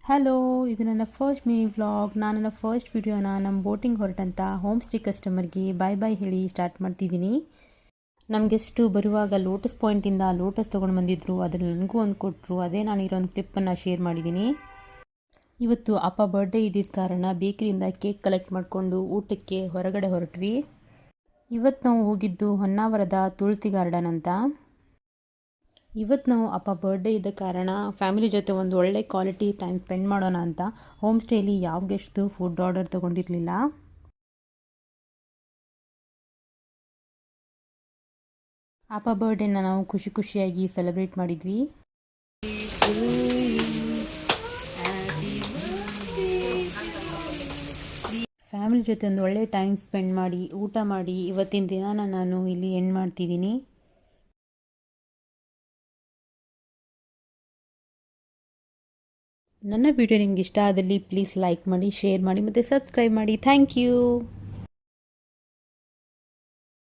Hello, ಇದು ನನ್ನ first mini vlog. ನಾನು ನನ್ನ ಫಸ್ಟ್ ವಿಡಿಯೋನ ನಮ್ಮ ಬೋಟಿಂಗ್ ಹೊರಟಂಥ ಹೋಮ್ ಸ್ಟೇ ಕಸ್ಟಮರ್ಗೆ ಬಾಯ್ ಬಾಯ್ ಹೇಳಿ ಸ್ಟಾರ್ಟ್ ಮಾಡ್ತಿದ್ದೀನಿ. ನಮ್ಮ ಗೆಸ್ಟು ಬರುವಾಗ ಲೋಟಸ್ ಪಾಯಿಂಟಿಂದ ಲೋಟಸ್ ತೊಗೊಂಡು ಬಂದಿದ್ದರು. ಅದನ್ನು ನನಗೂ ಒಂದು ಕೊಟ್ಟರು. ಅದೇ ನಾನು ಇರೋಂಥ ಕ್ಲಿಪ್ಪನ್ನು ಶೇರ್ ಮಾಡಿದ್ದೀನಿ. ಇವತ್ತು ಅಪ್ಪ ಬರ್ಡೇ ಇದ್ದಿದ್ದ ಕಾರಣ ಬೇಕರಿಯಿಂದ ಕೇಕ್ ಕಲೆಕ್ಟ್ ಮಾಡಿಕೊಂಡು ಊಟಕ್ಕೆ ಹೊರಗಡೆ ಹೊರಟ್ವಿ. ಇವತ್ತು ನಾವು ಹೋಗಿದ್ದು ಹೊನ್ನಾವರದ ತುಳಸಿ ಗಾರ್ಡನ್ ಅಂತ. ಇವತ್ತು ನಾವು ಅಪ್ಪ ಬರ್ಡೇ ಇದ್ದ ಕಾರಣ ಫ್ಯಾಮಿಲಿ ಜೊತೆ ಒಂದು ಒಳ್ಳೆ ಕ್ವಾಲಿಟಿ ಟೈಮ್ ಸ್ಪೆಂಡ್ ಮಾಡೋಣ ಅಂತ ಹೋಮ್ ಸ್ಟೇಲಿ ಯಾವ ಗೆಸ್ಟ್ದು ಫುಡ್ ಆರ್ಡರ್ ತೊಗೊಂಡಿರಲಿಲ್ಲ. ಅಪ್ಪ ಬರ್ಡೇನ ನಾವು ಖುಷಿ ಖುಷಿಯಾಗಿ ಸೆಲೆಬ್ರೇಟ್ ಮಾಡಿದ್ವಿ. ಫ್ಯಾಮಿಲಿ ಜೊತೆ ಒಂದು ಒಳ್ಳೆ ಟೈಮ್ ಸ್ಪೆಂಡ್ ಮಾಡಿ ಊಟ ಮಾಡಿ ಇವತ್ತಿನ ದಿನಾನ ನಾನು ಇಲ್ಲಿ ಎಂಡ್ ಮಾಡ್ತಿದ್ದೀನಿ. ನನ್ನ ವಿಡಿಯೋ ನಿಮ್ಗೆ ಇಷ್ಟ ಆದಲ್ಲಿ ಪ್ಲೀಸ್ ಲೈಕ್ ಮಾಡಿ, ಶೇರ್ ಮಾಡಿ ಮತ್ತು ಸಬ್ಸ್ಕ್ರೈಬ್ ಮಾಡಿ. Thank you.